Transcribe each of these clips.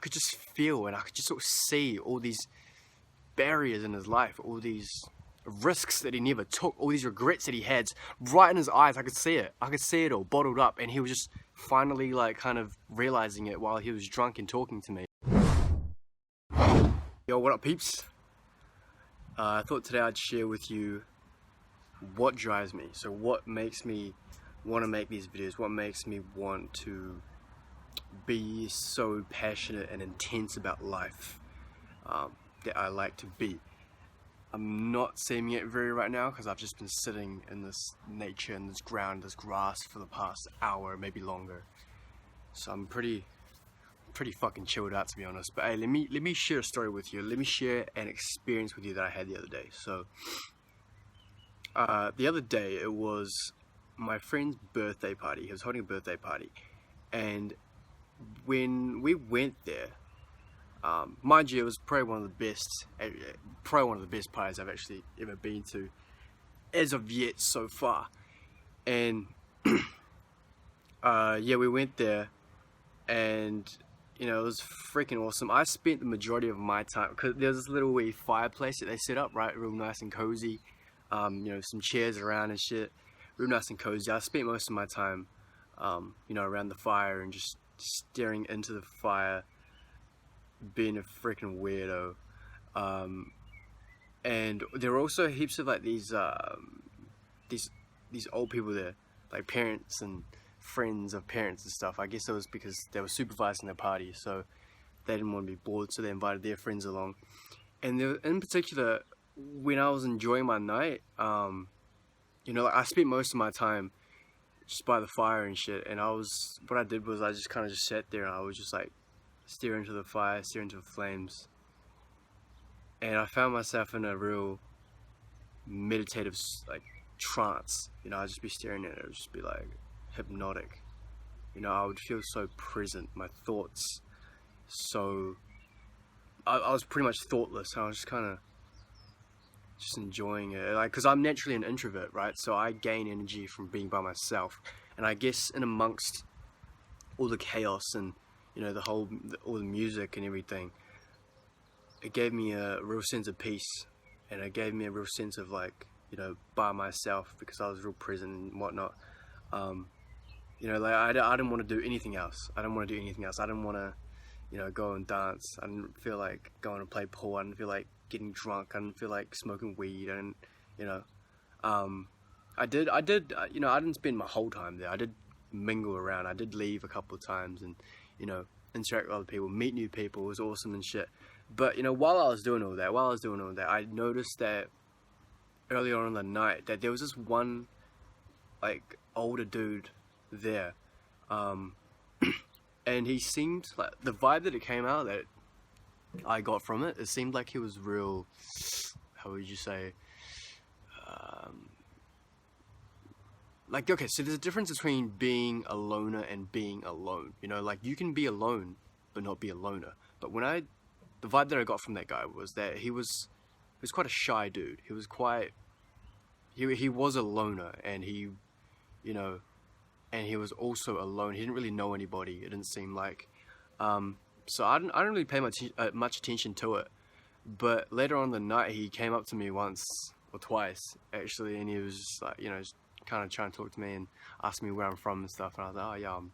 could just feel and I could just sort of see all these barriers in his life, all these risks that he never took, all these regrets that he had right in his eyes. I could see it all bottled up, and he was just finally like kind of realizing it while he was drunk and talking to me. Yo, what up peeps? I thought today I'd share with you what drives me. So what makes me want to make these videos, what makes me want to be so passionate and intense about life that I like to be. I'm not seeing it very right now because I've just been sitting in this nature, in this ground, this grass for the past hour, maybe longer. So I'm pretty fucking chilled out, to be honest. But hey, let me share a story with you. Let me share an experience with you that I had the other day. So the other day, it was my friend's birthday party. He was holding a birthday party, and when we went there, mind you, it was probably one of the best parties I've actually ever been to as of yet so far. And yeah, we went there, and you know, it was freaking awesome. I spent the majority of my time, because there's this little wee fireplace that they set up, right, real nice and cozy. You know, some chairs around and shit, real nice and cozy. I spent most of my time, you know, around the fire and just staring into the fire, being a freaking weirdo. And there were also heaps of like these old people there, like parents and friends of parents and stuff. I guess it was because they were supervising their party, so they didn't want to be bored, so they invited their friends along. And there, in particular, when I was enjoying my night, you know, like I spent most of my time just by the fire and shit, and what I did was I just kind of just sat there and I was just like stare into the fire, stare into the flames, and I found myself in a real meditative like trance. You know, I'd just be staring at it, it would just be like hypnotic. You know, I would feel so present, my thoughts so I was pretty much thoughtless. I was just kind of just enjoying it, like, because I'm naturally an introvert, right? So I gain energy from being by myself, and I guess in amongst all the chaos and, you know, all the music and everything, it gave me a real sense of peace, and it gave me a real sense of, like, you know, by myself, because I was real present and whatnot. You know, like, I didn't want to do anything else. I didn't want to do anything else. I didn't want to, you know, go and dance. I didn't feel like going and play pool. I didn't feel like getting drunk. I didn't feel like smoking weed. And, you know, I did, you know, I didn't spend my whole time there. I did mingle around. I did leave a couple of times and, you know, interact with other people, meet new people. It was awesome and shit. But, you know, while I was doing all that, I noticed that earlier on in the night that there was this one, like, older dude there. And he seemed like, the vibe that it came out that I got from it, it seemed like he was real, how would you say, like, okay, so there's a difference between being a loner and being alone. You know, like, you can be alone but not be a loner. But the vibe that I got from that guy was that he was quite a shy dude. He was he was a loner, and he, you know, and he was also alone. He didn't really know anybody, it didn't seem like. So I didn't really pay much attention to it. But later on in the night, he came up to me once or twice, actually, and he was just like, you know, just kind of trying to talk to me and ask me where I'm from and stuff. And I was like, oh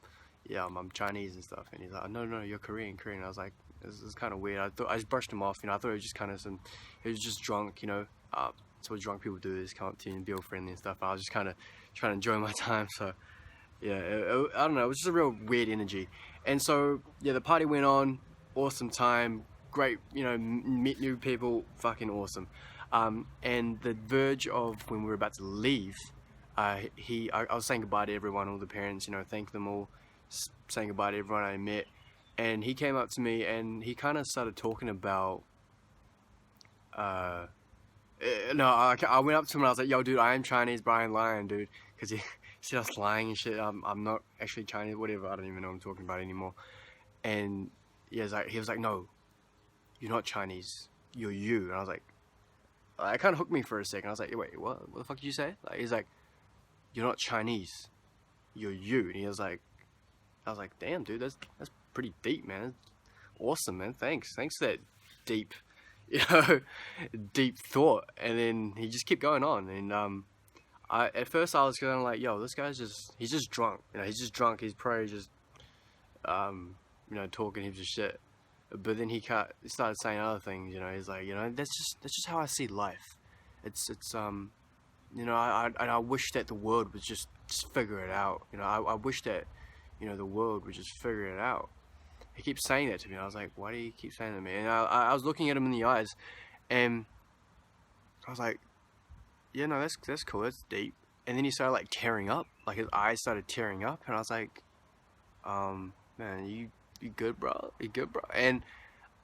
yeah, I'm Chinese and stuff. And he's like, no, you're Korean. And I was like, this is kind of weird. I just brushed him off, you know. I thought it was just kind of he was just drunk, you know. That's what drunk people do, is come up to you and be all friendly and stuff. I was just kind of trying to enjoy my time, so yeah, I don't know, it was just a real weird energy. And so, yeah, the party went on, awesome time, great, you know, meet new people, fucking awesome. And the verge of when we were about to leave, I was saying goodbye to everyone, all the parents, you know, thank them all, saying goodbye to everyone I met. And he came up to me and he kind of started talking about, no, I went up to him and I was like, yo, dude, I am Chinese, but I ain't lying, dude. Because he said I was lying and shit. I'm not actually Chinese, whatever. I don't even know what I'm talking about anymore. And he was like, no, you're not Chinese. You're you. And I was like, it kind of hooked me for a second. I was like, wait, what the fuck did you say? Like, he's like, you're not Chinese. You're you. And he was like, I was like, damn, dude, that's pretty deep, man. awesome, man. Thanks for that deep, deep thought. And then he just kept going on. And at first I was kind of like, yo, this guy's he's just drunk. He's just drunk. He's probably just, talking heaps of shit. But then he started saying other things. He's like, that's just how I see life. It's I wish that the world would just figure it out. I wish that, the world would just figure it out. He keeps saying that to me. I was like, why do you keep saying that to me? And I was looking at him in the eyes, and I was like, yeah, no, that's cool, that's deep. And then he started like tearing up, like his eyes started tearing up, and I was like, man, you good, bro? You good, bro? And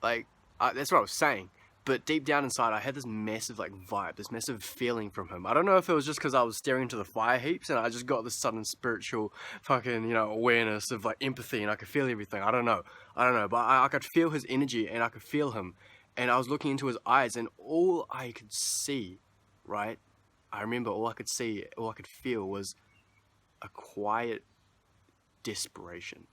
like, that's what I was saying. But deep down inside, I had this massive like vibe, this massive feeling from him. I don't know if it was just because I was staring into the fire heaps and I just got this sudden spiritual fucking, awareness of like empathy, and I could feel everything. I don't know. But I could feel his energy, and I could feel him. And I was looking into his eyes, and all I could see, right? I remember all I could feel was a quiet desperation.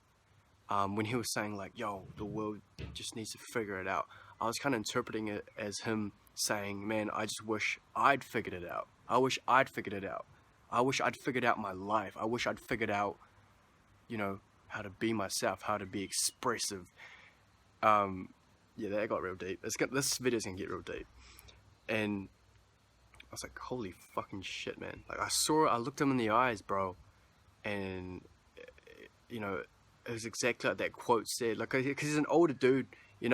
When he was saying like, yo, the world just needs to figure it out. I was kind of interpreting it as him saying, man, I just wish I'd figured it out. I wish I'd figured it out. I wish I'd figured out my life. I wish I'd figured out, how to be myself, how to be expressive. Yeah, that got real deep. This video's gonna get real deep. And I was like, holy fucking shit, man. Like, I looked him in the eyes, bro. And, it was exactly like that quote said. Like, because he's an older dude, and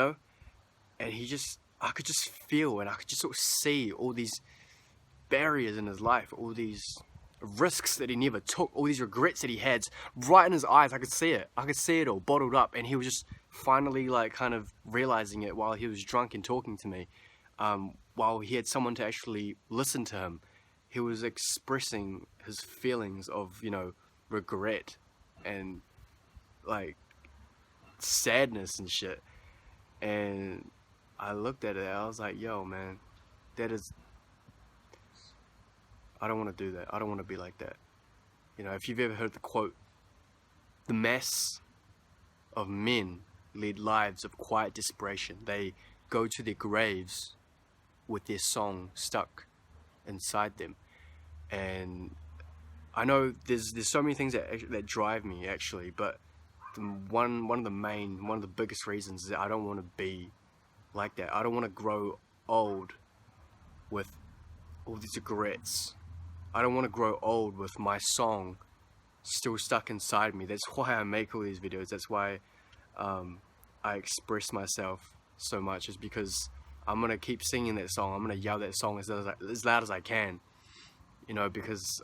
I could just feel, and I could just sort of see all these barriers in his life, all these risks that he never took, all these regrets that he had right in his eyes. I could see it all bottled up, and he was just finally like kind of realizing it while he was drunk and talking to me, while he had someone to actually listen to him. He was expressing his feelings of, regret and like sadness and shit. And I looked at it, I was like, yo, man, I don't want to do that. I don't want to be like that. If you've ever heard the quote, the mass of men lead lives of quiet desperation. They go to their graves with their song stuck inside them. And I know there's so many things that drive me, actually, but one of the biggest reasons is that I don't want to be like that. I don't want to grow old with all these regrets. I don't want to grow old with my song still stuck inside me. That's why I make all these videos. That's why I express myself so much, is because I'm going to keep singing that song. I'm going to yell that song as loud as I can, because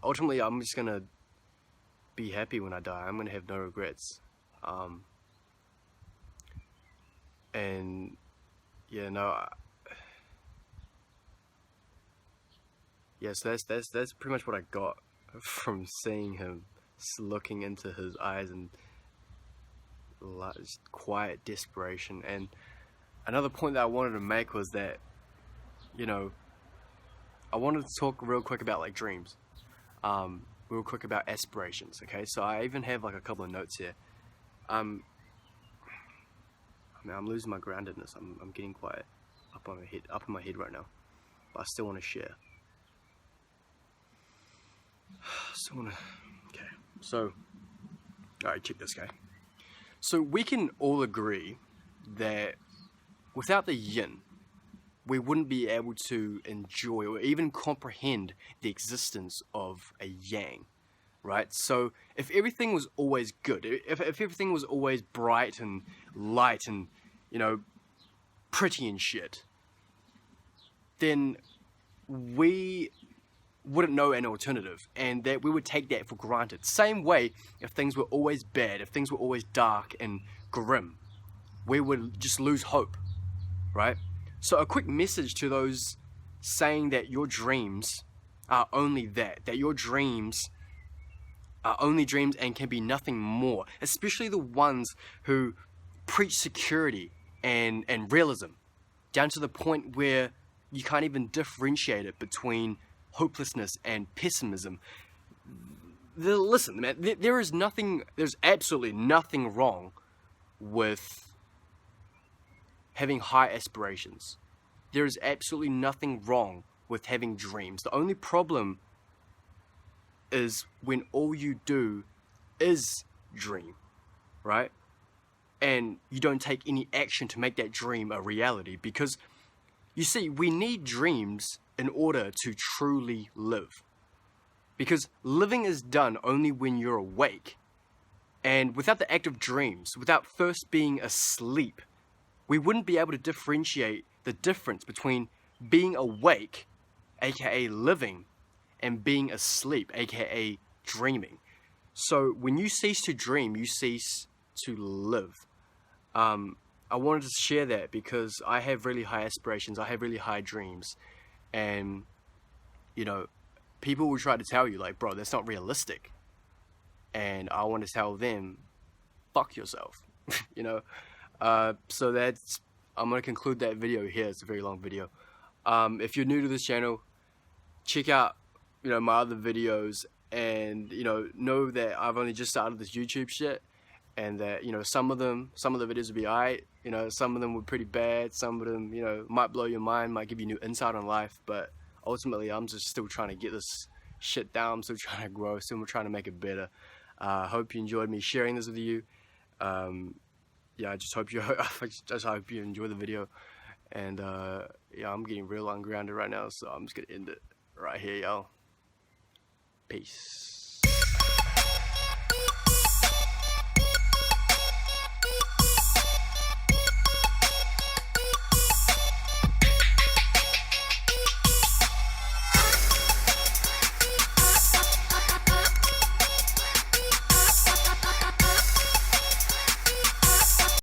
ultimately I'm just going to be happy when I die. I'm going to have no regrets. And yeah, no, yeah, so that's pretty much what I got from seeing him, looking into his eyes, and quiet desperation. And another point that I wanted to make was that, I wanted to talk real quick about like dreams, real quick about aspirations. Okay, so I even have like a couple of notes here. I'm losing my groundedness. I'm getting quiet up in my head right now, but I still want to share. Okay, so, alright, check this guy. So we can all agree that without the yin, we wouldn't be able to enjoy or even comprehend the existence of a yang, right? So if everything was always good, if everything was always bright and light and, pretty and shit, then we wouldn't know an alternative, and that we would take that for granted. Same way, if things were always bad, if things were always dark and grim, we would just lose hope, right? So a quick message to those saying that your dreams are only that your dreams are only dreams and can be nothing more, especially the ones who preach security and realism, down to the point where you can't even differentiate it between hopelessness and pessimism. Listen, man, there's absolutely nothing wrong with having high aspirations. There is absolutely nothing wrong with having dreams. The only problem is when all you do is dream, right? And you don't take any action to make that dream a reality. Because you see, we need dreams in order to truly live. Because living is done only when you're awake. And without the act of dreams, without first being asleep, we wouldn't be able to differentiate the difference between being awake, aka living, and being asleep, aka dreaming. So when you cease to dream, you cease to live. I wanted to share that because I have really high aspirations, I have really high dreams, and you know, people will try to tell you like, bro, that's not realistic. And I want to tell them, fuck yourself. you know. So I'm gonna conclude that video here. It's a very long video. If you're new to this channel, check out my other videos, and know that I've only just started this YouTube shit, and that some of the videos will be alright. Some of them were pretty bad. Some of them might blow your mind, might give you new insight on life. But ultimately, I'm just still trying to get this shit down. I'm still trying to grow. Still trying to make it better. Hope you enjoyed me sharing this with you. Yeah, I just hope you enjoy the video. And yeah, I'm getting real ungrounded right now, so I'm just gonna end it right here, y'all. Peace.